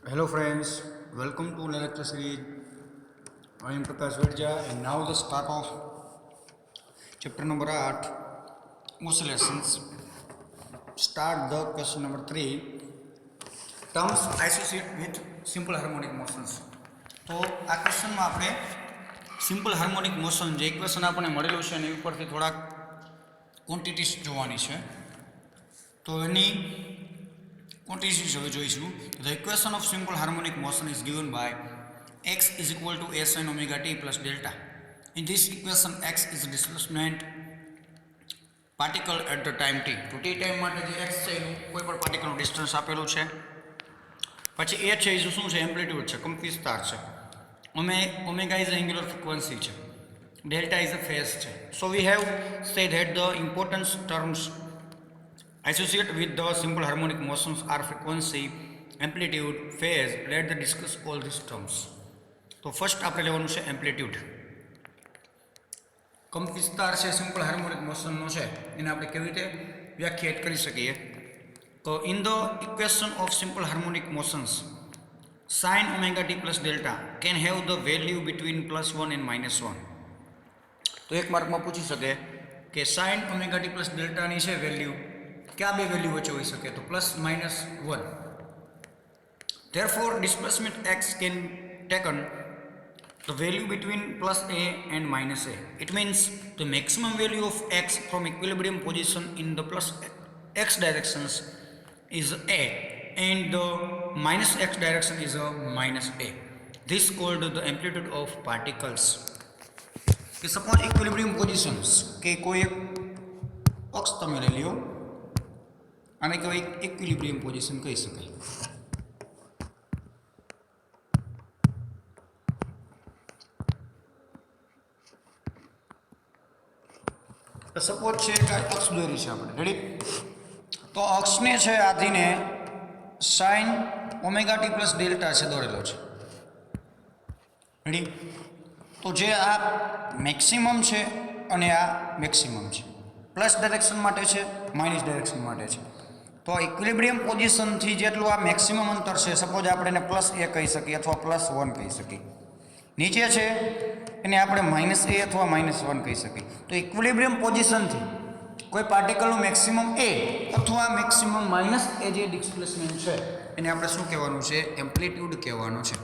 Hello friends, welcome to the lecture series. I am Prakash Vedja and now the start of chapter number 8, oscillations. Start the question number 3, terms associated with simple harmonic motions. તો આ ક્વેશ્ચનમાં આપણે simple harmonic motion જે equation આપણને મળેલું છે એની ઉપરથી થોડાક quantities જોવાની છે. તો એની quantities હવે જોઈશું. The equation of simple harmonic motion is given by x is equal to a sin omega t plus delta. In this equation x is displacement particle at the time t. તો t time માટે જે x છે એનું કોઈ પણ પાર્ટિકલનું distance આપેલું છે. પછી a છે એ શું છે? એમ્પ્લિટ્યુડ છે, કંપનવિસ્તાર છે. ઓમેગા ઇઝ એંગ્યુલર ફ્રીક્વન્સી છે. ડેલ્ટા ઇઝ અ ફેઝ છે. So we have said that the importance terms associated with the simple harmonic motions are frequency, amplitude, phase. Let's discuss all these terms. તો first આપણે લેવાનું છે amplitude. કંપનવિસ્તાર છે simple harmonic મોશનનો છે એને આપણે કેવી રીતે વ્યાખ્યાયિત કરી શકીએ? તો in the equation of simple harmonic motions sin omega t plus delta can have the value between +1 and -1. તો એક માર્કમાં પૂછી શકે કે sin omega t plus delta ની છે વેલ્યુ क्या बे वैल्यू वच्चे होई सके? तो +-1. Therefore displacement x can taken the value between +a and -a. It means the maximum value of x from equilibrium position in the +x directions is a and the -x direction is a -a. This called the amplitude of particles. कि suppose equilibrium positions के कोई एक अक्ष તમે લઈ લ્યો આને કહેવાય ઇક્વિલિબ્રિયમ પોઝિશન કહી શકાય. તો સપોઝ છે કે અક્ષ દોરી છે આપણે, રેડી? તો અક્ષને છે આધીને sine omega t plus delta છે દોરેલો છે, રેડી? તો જે આ મેક્સિમમ છે અને આ મેક્સિમમ છે, પ્લસ ડાયરેક્શન માટે છે, માઇનસ ડાયરેક્શન માટે છે. તો ઇક્વિલિબ્રિયમ પોઝિશનથી જેટલું આ મેક્સિમમ અંતર છે, સપોઝ આપણે એને +a કહી શકીએ અથવા +1 કહી શકીએ. નીચે છે એને આપણે -a અથવા -1 કહી શકીએ. તો ઇક્વિલિબ્રિયમ પોઝિશનથી કોઈ પાર્ટિકલનું મેક્સિમમ a અથવા મેક્સિમમ -a જે ડિસ્પ્લેસમેન્ટ છે એને આપણે શું કહેવાનું છે? એમ્પ્લિટ્યુડ કહેવાનું છે.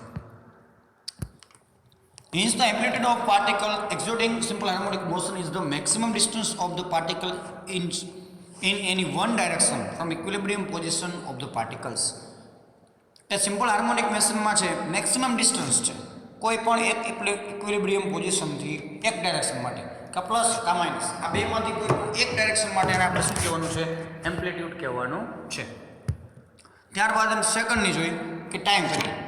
Hence the amplitude of particle exerting simple harmonic motion is the maximum distance of the particle in any one direction from equilibrium position of the particles. એ સિમ્પલ હાર્મોનિક મોશનમાં છે મેક્સિમમ ડિસ્ટન્સ છે કોઈ પણ એક equilibrium પોઝિશનથી એક direction માટે, કા પ્લસ કા માઇનસ, આ બેમાંથી કોઈ પણ એક ડાયરેક્શન માટે આપણે શું કહેવાનું છે? એમ્પ્લિટ્યુડ કહેવાનું છે. ત્યારબાદ એમ સેકન્ડની જોઈ કે ટાઈમ પીરિયડ.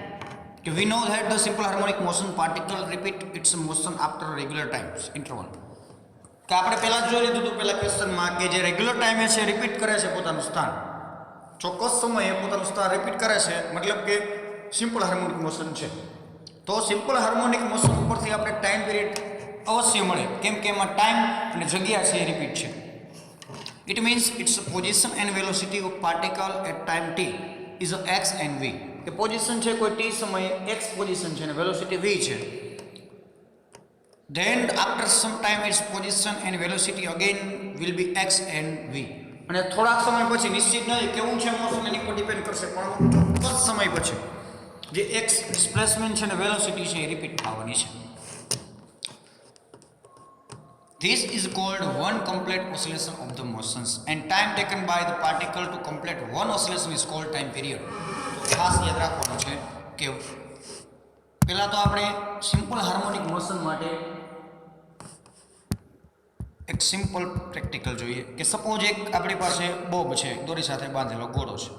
કે we know that the simple harmonic motion particle repeat its motion after regular times interval. કે આપણે પહેલા જ જોઈ લીધું હતું પહેલા ક્વેશ્ચનમાં કે જે રેગ્યુલર ટાઈમે છે રિપીટ કરે છે પોતાનું સ્થાન, ચોક્કસ સમયે પોતાનું સ્થાન રિપીટ કરે છે, મતલબ કે સિમ્પલ હાર્મોનિક મોશન છે. તો સિમ્પલ હાર્મોનિક મોશન ઉપરથી આપણે ટાઈમ પીરિયડ અવશ્ય મળે, કેમ કે એમાં ટાઈમ અને જગ્યા છે એ રિપીટ છે. It means its position and velocity of particle at time t is x and v. કે પોઝિશન છે કોઈ t સમયે x પોઝિશન છે અને વેલોસિટી v છે. Then after some time its position and velocity again will be x and v. અને થોડાક સમય પછી નિશ્ચિત નથી કેવું છે મોશન એની પર ડિપેન્ડ કરશે, પણ ચોક્કસ સમય પછી જે x ડિસ્પ્લેસમેન્ટ છે અને વેલોસિટી છે એ રિપીટ થવાની છે. This is called one complete oscillation of the motions and time taken by the particle to complete one oscillation is called time period. ખાસ યાદ રાખવાનું છે કે પહેલા તો આપણે સિમ્પલ હાર્મોનિક મોશન માટે એક સિમ્પલ પ્રેક્ટિકલ જોઈએ કે સપોઝ એક આપણી પાસે બોબ છે દોરી સાથે બાંધેલો ગોળો છે,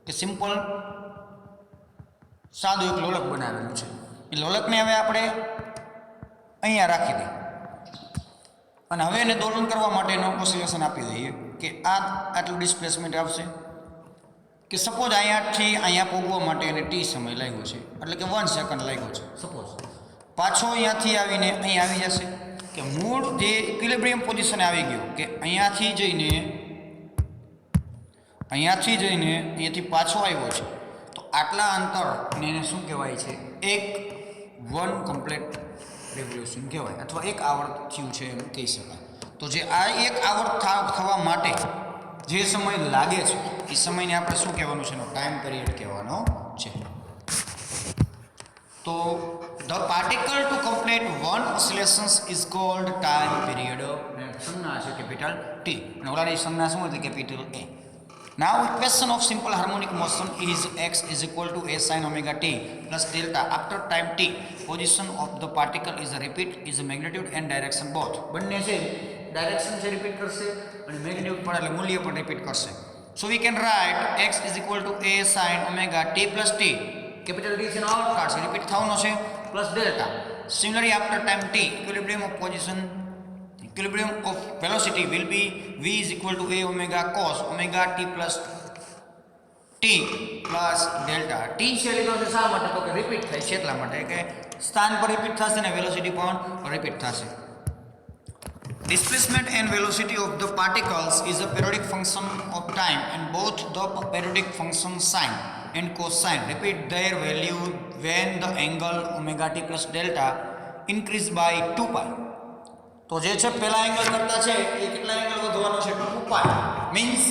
કે સિમ્પલ સાદું એક લોલક બનાવેલું છે. એ લોલકને હવે આપણે અહીંયા રાખી દઈએ અને હવે એને દોલન કરવા માટેનો ઓસિલેશન આપી દઈએ કે આ આટલું ડિસ્પ્લેસમેન્ટ આવશે. કે સપોઝ અહીંયાથી અહીંયા પહોંચવા માટે એને t સમય લાગ્યો છે, એટલે કે 1 સેકન્ડ લાગ્યો છે. સપોઝ પાછો અહીંયાથી આવીને અહીં આવી જશે, કે મૂળ જે ઇક્વિલિબ્રિયમ પોઝિશને આવી ગયો કે અહીંયાથી જઈને અહીંયાથી પાછો આવ્યો છે. તો આટલા અંતરને એને શું કહેવાય છે? એક વન કમ્પ્લીટ રેવોલ્યુશન કહેવાય, અથવા એક આવર્ત થયું છે એમ કહી શકાય. તો જે આ એક આવર્ત થવા માટે જે સમય લાગે છે એ સમયને આપણે શું કહેવાનું છે? એનો ટાઈમ પિરિયડ કહેવાનો છે. તો the particle to complete one oscillations is called time period. સંજ્ઞા છે કેપિટલ ટી, અને ઓલાની સંજ્ઞા શું હતી? Capital A. Now equation of simple harmonic motion is x is equal to a sin omega t plus delta after time t. Position of the particle is a repeat is a magnitude and direction both. બંને છે direction છે repeat કરશે અને magnitude પણ એટલે મૂલ્ય પણ repeat કરશે. So we can write x is equal to a sin omega t plus t. Capital t છે નો આઉટકાર્ડ છે, રિપીટ થવાનો છે, plus delta. Similarly after time t, equilibrium of velocity will be v is equal to a omega cos omega t plus t plus delta. t છે લીધો છે શા માટે? તો કે રિપીટ થાય છે એટલા માટે કે સ્થાન પર રિપીટ થશે ને વેલોસિટી પણ રિપીટ થશે. Displacement and velocity of the particles is a periodic function of time, and both the periodic function sine and cosine repeat their value when the angle omega t plus delta increase by 2 pi. તો જે છે પહેલા angle કરતા છે એ કેટલા angle વધવાનો છે? 2 પાઈ, means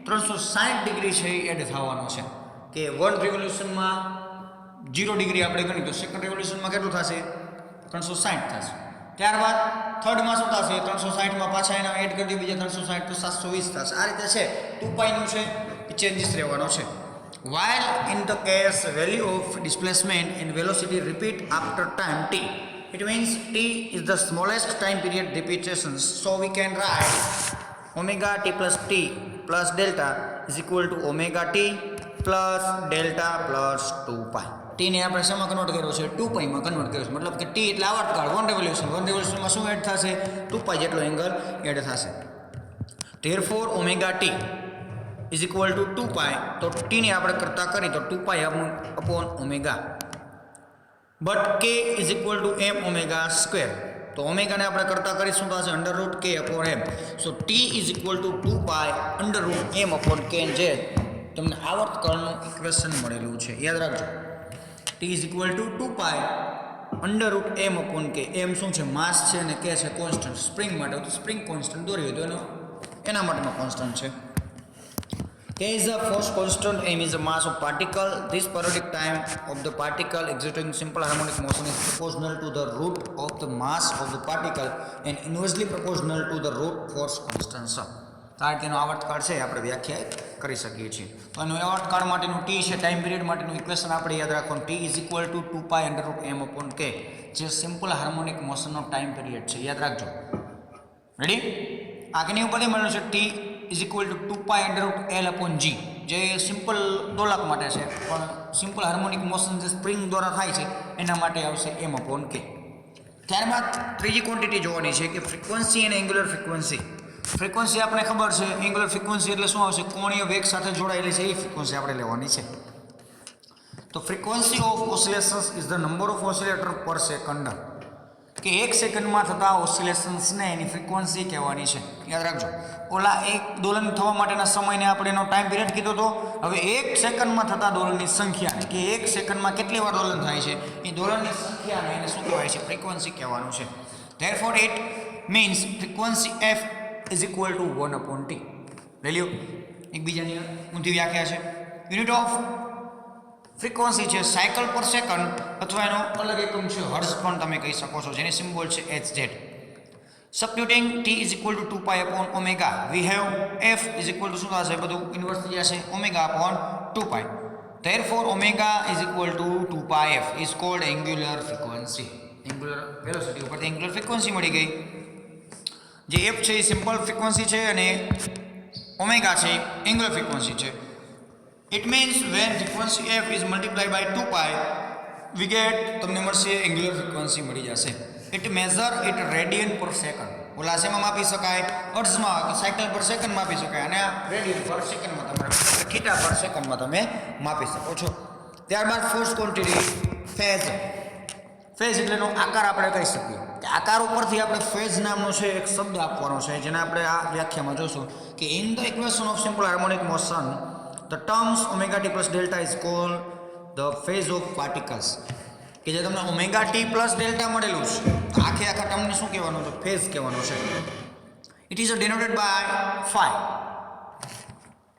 360 degree છે એ એડ થવાનો છે. કે વન રિવોલ્યુશનમાં 0 ડિગ્રી આપણે ગણી તો સેકન્ડ રિવોલ્યુશનમાં કેટલું થશે? 360 થશે. ત્યારબાદ થર્ડમાં શું થશે? 360માં પાછા એના એડ કરી દઈએ બીજા 360 તો 720 થશે. આ રીતે છે 2 પાઈનું છે એ ચેન્જીસ રહેવાનો છે. While in the case value of displacement and velocity repeat after time t, it means t is the smallest time period repetitions, so we can write omega t plus t plus delta is equal to omega t plus delta plus 2 pi. t ને આપણે શેમાં convert કર્યો છે? 2 pi માં convert કર્યો છે. મતલબ કે t એટલે આવર્તકાળ, વન રેવોલ્યુશનમાં શું એડ થશે? 2 pi જેટલો એંગલ એડ થશે. Therefore omega t is equal to 2 pi. તો t ને આપણે કરતા કરી તો 2 pi upon omega. But k is equal to m omega square. તો ઓમેગા ને આપણે કરતા કરી શું થશે? Under route k upon m. So t is equal to 2 pi under route m upon k, જે તમને આવર્તકાળનું ઇક્વેશન મળેલું છે, યાદ રાખજો. t is equal to 2 pi under route m upon k. m શું છે? માસ છે, અને k છે કોન્સ્ટન્ટ. સ્પ્રિંગ માટે તો સ્પ્રિંગ કોન્સ્ટન્ટ દોર્યો તો એના માટેનો કોન્સ્ટન્ટ છે. K is a force constant, m is the mass of particle. This periodic time of the particle exerting simple harmonic motion is proportional to the root of the mass of the particle and inversely proportional to the root force constant. આ તેનો આવર્તકાળ છે આપણે વ્યાખ્યાયિત કરી શકીએ છીએ. તો એનો આવર્તકાળ માટેનું t છે, ટાઈમ પિરિયડ માટેનું ઇક્વેશન આપણે યાદ રાખવાનું. t is equal to 2 pi under root m upon k, જે સિમ્પલ હાર્મોનિક મોશનનો ટાઈમ પિરિયડ છે, યાદ રાખજો. રેડી? આગળની ઉપરથી મળ્યું છે t is equal to 2 pi under root L upon G, જે સિમ્પલ દોલક માટે છે, પણ સિમ્પલ હાર્મોનિક મોશન જે સ્પ્રિંગ દ્વારા થાય છે એના માટે આવશે m upon k. ત્યારબાદ ત્રીજી ક્વોન્ટિટી જોવાની છે કે ફ્રીક્વન્સી અને એંગ્યુલર ફ્રીક્વન્સી. ફ્રીક્વન્સી આપણે ખબર છે, એંગ્યુલર ફ્રીક્વન્સી એટલે શું આવશે? કોણીય વેગ સાથે જોડાયેલી છે એ ફ્રીક્વન્સી આપણે લેવાની છે. તો frequency of oscillations is the number of oscillator પર સેકન્ડ. કે એક સેકન્ડમાં થતા ઓસિલેશન્સને એની ફ્રીક્વન્સી કહેવાની છે, યાદ રાખજો. ઓલા એક દોલન થવા માટેના સમયને આપણે એનો ટાઈમ પિરિયડ કીધો હતો. હવે એક સેકન્ડમાં થતા દોલનની સંખ્યા, કે એક સેકન્ડમાં કેટલી વાર દોલન થાય છે એ દોલનની સંખ્યાને એને શું કહેવાય છે? ફ્રીક્વન્સી કહેવાનું છે. Therefore it means frequency f is equal to 1 upon t. લઈ લ્યો, એકબીજાની ઊંધી વ્યાખ્યા છે. યુનિટ ઓફ ફ્રીક્વન્સી છે સાયકલ પર સેકન્ડ, અથવા એનો અલગ એકમ છે હર્ટ્ઝ પણ તમે કહી શકો છો, જેની સિમ્બોલ છે hz. Substituting t is equal to 2 pi upon omega, we have f is equal to શું થશે? બધું ઇન્વર્સ થઈ જશે, omega upon 2 pi. Therefore omega is equal to 2 pi f is called angular frequency. Angular velocity ઉપરથી angular frequency મળી ગઈ. જે f છે એ સિમ્પલ ફ્રીક્વન્સી છે અને ઓમેગા છે એંગ્યુલર ફ્રીક્વન્સી છે. It means when frequency f is multiplied by 2 pi, we get તમને મળશે એંગ્યુલર ફ્રીક્વન્સી મળી જશે. It measure it radian per second. ઓલા શેમાં માપી શકાય? હર્ટ્ઝમાં, સાયકલ પર સેકન્ડ માપી શકાય, અને આ રેડિયન પર સેકન્ડમાં તમારે થીટા પર સેકન્ડમાં તમે માપી શકો છો. ત્યારબાદ ફોર્થ ક્વોન્ટિટી ફેઝ. ફેઝ એટલેનો આકાર આપણે કહી શકીએ. આકાર ઉપરથી આપણે ફેઝ નામનો છે એક શબ્દ આપવાનો છે, જેને આપણે આ વ્યાખ્યામાં જોશું કે in the equation of simple harmonic motion the terms omega t plus delta is called the phase of particles કે જે તમને ઓમેગા ટી પ્લસ ડેલ્ટા મળેલું છે તો આખે આખા ટર્મને શું કહેવાનું છે? ફેઝ કહેવાનું છે. It is denoted by phi.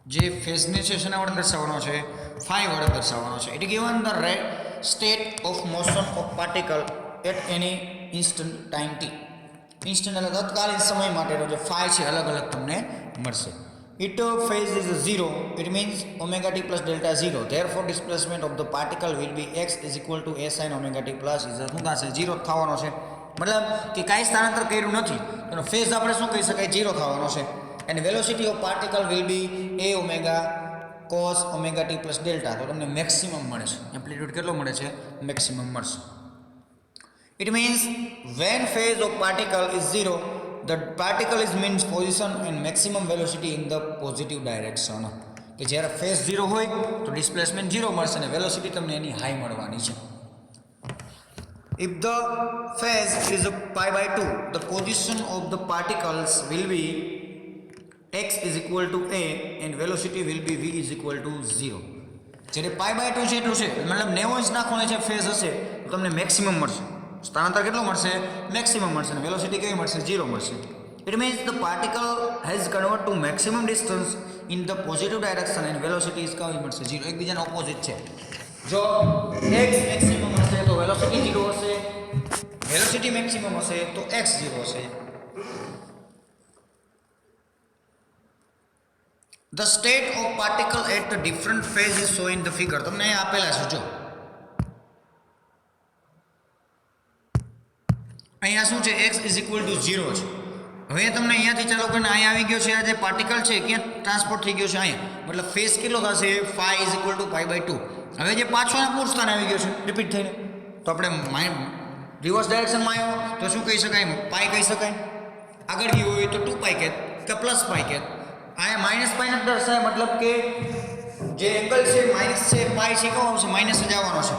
જે ફેઝને છે શેના વડે દર્શાવવાનો છે? ફાઈ વડે દર્શાવવાનો છે. It given the state of motion of particle at any instant time t. Instant એટલે તત્કાલીન સમય માટેનો જે ફાઈ છે અલગ અલગ તમને મળશે. Its phase is 0. It means omega t plus delta 0. Therefore, displacement of the particle will be x is equal to a sin omega t plus is શું થશે? 0 થવાનો છે. મતલબ કે કાંઈ સ્થળાંતર કર્યું નથી એનો ફેઝ આપણે શું કહી શકાય? 0 થવાનો છે. And velocity of particle will be a omega cos omega t plus delta. તો તમને મેક્સિમમ મળે છે. એમ્પ્લિટ્યુડ કેટલો મળે છે? મેક્સિમમ મળશે. It means when phase of particle is 0, the particle is means position and maximum velocity in the positive direction. કે જ્યારે ફેઝ 0 હોય તો ડિસ્પ્લેસમેન્ટ 0 મળશે અને વેલોસિટી તમને એની હાઈ મળવાની છે. If the phase is pi by 2, the position of the particles will be x is equal to a and velocity will be v is equal to 0. જ્યારે pi by 2 છે એટલું છે મતલબ 90 અંશના ખૂણે જે ફેઝ હશે તો તમને મેક્સિમમ મળશે. સ્થાનાંતર કેટલો મળશે? મેક્સિમમ મળશે અને વેલોસિટી કેવી મળશે? 0 મળશે. It means the particle has converted to maximum distance in the positive direction and velocity is કેવી મળશે? 0. એકબીજાના ઓપોઝિટ છે. જો x મેક્સિમમ હશે તો વેલોસિટી 0 હશે, વેલોસિટી મેક્સિમમ હશે તો x 0 હશે. The state of particle at the different phase is shown in the figure. તમને અહીં આપેલા છે જો. અહીંયા શું છે? x is equal to 0 છે. હવે તમને અહીંયાથી ચાલો કરીને અહીંયા આવી ગયો છે. આ જે પાર્ટિકલ છે ક્યાં ટ્રાન્સપોર્ટ થઈ ગયો છે? અહીંયા. મતલબ ફેઝ કેટલો થશે? phi is equal to pi by 2. હવે જે પાછો મૂળ સ્થાને આવી ગયો છે રિપીટ થઈને તો આપણે રિવર્સ ડાયરેક્શનમાં આવ્યો તો શું કહી શકાય? પાઈ કહી શકાય. આગળ ગયું હોય તો 2 પાઈ કે પ્લસ પાઈ કે. અહીંયા માઇનસ પાઈ નથી દર્શાય મતલબ કે જે એંગલ છે માઇનસ છે પાઈ છે કેવો આવશે? માઇનસ જ આવવાનો છે.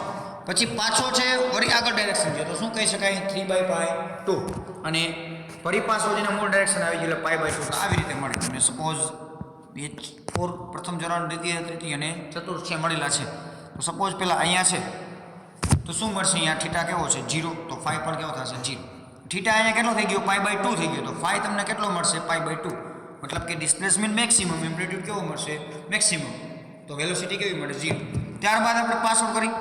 પછી પાછો છે વળી આગળ ડાયરેક્શન છે તો શું કહી શકાય? 3 બાય પાઈ 2 અને ફરી પાછો જેના મૂળ ડાયરેક્શન આવી ગયું એટલે પાઈ બાય 2 આવી રીતે મળે. તમે સપોઝ H4 પ્રથમ ચરણ દ્વિતીય તૃતીય અને ચતુર્થ છે મળેલા છે તો સપોઝ પેલા અહીંયા છે તો શું મળશે? અહીંયા થીટા કેવો છે? 0. તો ફાઈ પણ કેવો થશે? 0. થીટા અહીંયા કેટલો થઈ ગયો? પાઈ બાય 2 થઈ ગયો તો ફાઈ તમને કેટલો મળશે? Pi by 2. મતલબ કે ડિસ્પ્લેસમેન્ટ મેક્સિમમ, એમ્પ્લિટ્યુડ કેવો મળશે? મેક્સિમમ. તો વેલોસિટી કેવી મળે? 0. ત્યારબાદ આપણે પાસ આઉટ કરી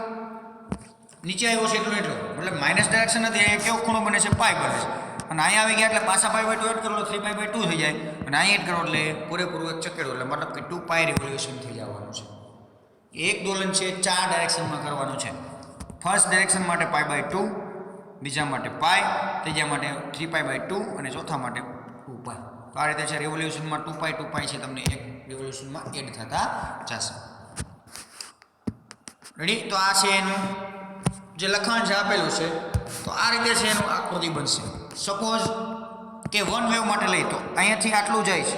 નીચે આવ્યો છે એટલું મતલબ માઇનસ ડાયરેક્શન નથી. અહીંયા કેવો ખૂણો બને છે? પાઈ બને છે. અને અહીંયા આવી ગયા એટલે પાછા પાઈ બાય 2 એડ કરો એટલે 3 પાઈ બાય 2 થઈ જાય અને અહીંયા એડ કરો એટલે પૂરેપૂરું એક ચક્કર એટલે મતલબ કે 2 પાઈ રિવોલ્યુશન થઈ જવાનું છે. એક દોલન છે 4 ડાયરેક્શનમાં કરવાનું છે. ફર્સ્ટ ડાયરેક્શન માટે પાઈ બાય 2, બીજા માટે પાઈ, ત્રીજા માટે 3 પાઈ બાય 2 અને ચોથા માટે 2 પાઈ. તો આ રીતે છે રિવોલ્યુશનમાં 2 પાઈ છે તમને એક રિવોલ્યુશનમાં એડ થતા જશે. રેડી? તો આ છે એનું જે લખાણ છે આપેલું છે તો આ રીતે છે એનું આકૃતિ બનશે. સપોઝ કે વન વેવ માટે લઈ તો અહીંયાથી આટલું જાય છે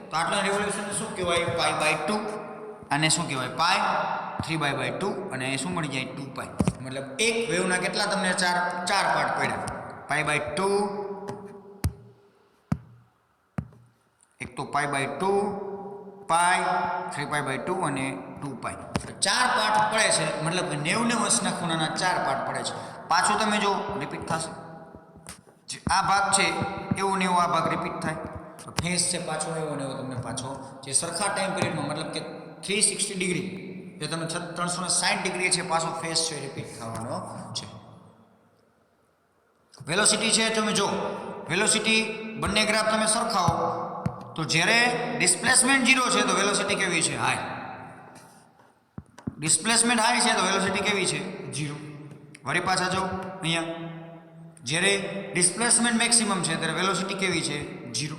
તો આટલું રિવોલ્યુશન શું કહેવાય? પાઈ બાય 2 અને શું કહેવાય? પાઈ 3 બાય 2 અને શું મળી જાય? 2 પાઈ. મતલબ એક વેવના કેટલા તમને ચાર પાર્ટ પડ્યા? પાઈ બાય 2, એક તો પાઈ બાય 2, પાઈ 3 પાઈ બાય 2 અને 2 પાઈ. 4 પાર્ટ પડે છે મતલબ કે 90 અંશના ખૂણાના 4 પાર્ટ પડે છે. પાછું તમે જો રિપીટ થશે જે આ ભાગ છે એવું ને એવું આ ભાગ રિપીટ થાય તો ફેઝ છે પાછો એવો ને એવો તમને પાછો જે સરખા ટાઈમ પિરિયડમાં મતલબ કે 360 ડિગ્રી જે તમે 360 ડિગ્રી છે પાછો ફેઝ છે રિપીટ થવાનો છે. વેલોસિટી છે તમે જો વેલોસિટી બંને ગ્રાફ તમે સરખાવો તો જ્યારે ડિસ્પ્લેસમેન્ટ 0 છે તો વેલોસિટી કેવી છે? હાઈ. ડિસ્પ્લેસમેન્ટ હાઈ છે તો વેલોસિટી કેવી છે? 0. વળી પાછા જો અહીંયા જ્યારે ડિસ્પ્લેસમેન્ટ મેક્સિમમ છે ત્યારે વેલોસિટી કેવી છે? 0.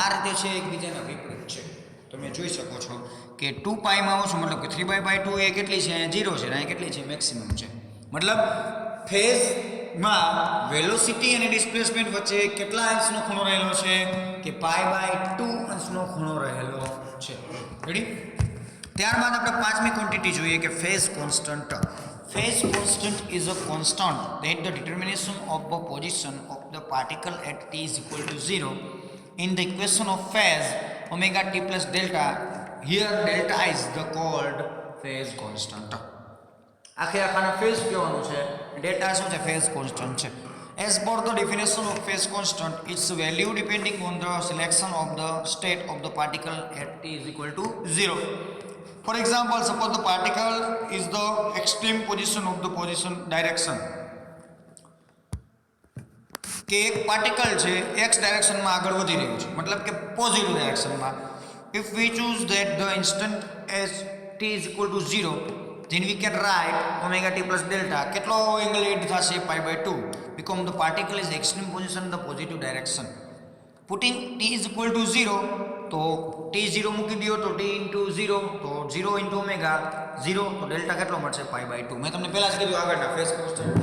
આ રીતે છે એકબીજાના વિપરીત છે. તમે જોઈ શકો છો કે 2 પાઈમાં આવો છો મતલબ કે 3 બાય 2 એ કેટલી છે? અહીંયા 0 છે અને અહીંયા કેટલી છે? મેક્સિમમ છે. મતલબ ફેઝમાં વેલોસિટી અને ડિસ્પ્લેસમેન્ટ વચ્ચે કેટલા અંશનો ખૂણો રહેલો છે? કે પાઈ બાય 2 અંશનો ખૂણો રહેલો છે. રેડી? ત્યારબાદ આપણે પાંચમી ક્વોન્ટિટી જોઈએ કે phase constant. Phase constant is a constant that the determination of the position of the particle at t is equal to 0 in the equation of phase omega t plus delta. Here delta is the called phase constant. આખાને phase કહેવાનું છે, delta શું છે phase constant છે. As per the definition of phase constant, its value depending on the selection of the state of the particle at t is equal to 0. For example, suppose the particle is the extreme position of the position direction. કે એક particle છે x ડાયરેક્શનમાં આગળ વધી રહ્યું છે, મતલબ કે positive ડાયરેક્શનમાં. If we choose that the instant as t is equal to 0, then we can write omega t plus delta. કેટલો એંગલ એડ થશે pi by 2, because the particle is extreme position in the positive direction. Putting t is equal to 0, તો t 0 મૂકી દો તો t into 0, તો 0 into omega 0, તો delta કેટલો મળશે pi by 2. મેં તમને પહેલા જ કીધું આગળના ફેઝ કોન્સ્ટન્ટ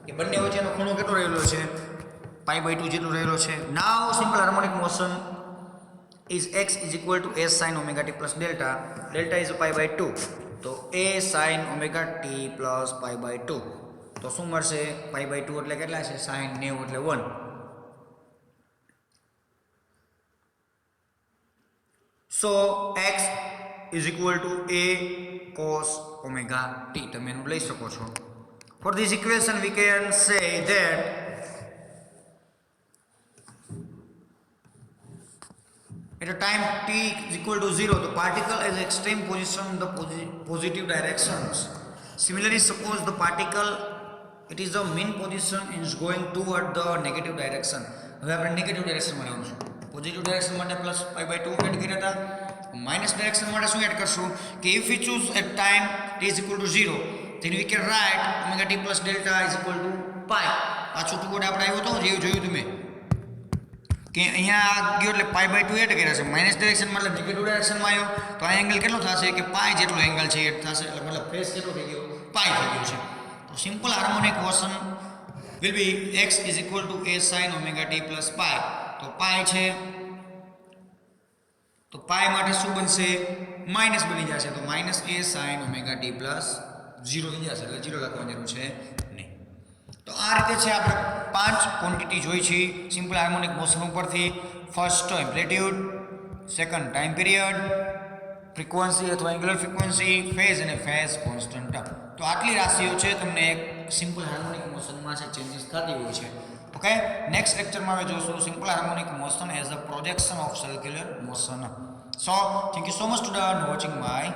કે બંને વચ્ચેનો ખૂણો કેટલો રહેલો છે pi by 2 જેટલો રહેલો છે. Now simple harmonic motion is x is equal to s sin omega t plus delta. Delta is pi by 2, તો a sin omega t plus pi by 2, તો શું મળશે pi by 2 એટલે કેટલા છે sin 90 એટલે 1. So x is equal to a cos omega t, તમે એનું લઈ શકો છો. For this equation we can say that at a time t is equal to 0, the particle has extreme position in the positive directions. Similarly, suppose the particle it is the mean position is going toward the negative direction. હવે આપણે negative ડાયરેક્શનમાં લેવાનું છે. Positive direction માટે plus pi by 2 add કર્યા હતા. Minus direction માટે શું add કરશું કે if we choose at time t is equal to 0, then we can write omega t plus delta is equal to pi. આ છૂટું કોડ આપણે આવ્યો તો જેવું જોયું તમે કે અહીંયા ગયો એટલે પાઈ બાય 2 એડ કર્યા છે. માઇનસ ડાયરેક્શનમાં એટલે નેગેટિવ ડાયરેક્શનમાં આવ્યો તો આ એંગલ કેટલો થશે કે પાઈ જેટલો એંગલ છે એડ થશે, એટલે મતલબ ફેઝ કેટલો થઈ ગયો પાઈ થઈ ગયો છે. તો simple harmonic motion will be x is equal to a sin omega t plus pi. તો પાઈ છે તો પાઈ માટે શું બનશે માઇનસ બની જશે, તો minus a sin omega t plus 0 થઈ જશે, એટલે 0 લખવાની જરૂર છે નહીં. તો આ રીતે છે આપણે 5 ક્વોન્ટિટી જોઈ છે સિમ્પલ હાર્મોનિક મોશન ઉપરથી. First amplitude, second time period, frequency અથવા એંગ્યુલર ફ્રીક્વન્સી, ફેઝ અને ફેઝ કોન્સ્ટન્ટ. તો આટલી રાશિઓ છે તમને એક સિમ્પલ હાર્મોનિક મોશનમાં છે ચેન્જીસ થતી હોય છે. ઓકે, નેક્સ્ટ લેક્ચરમાં હવે જોશું simple harmonic motion as a projection of circular motion. So thank you so much student watching my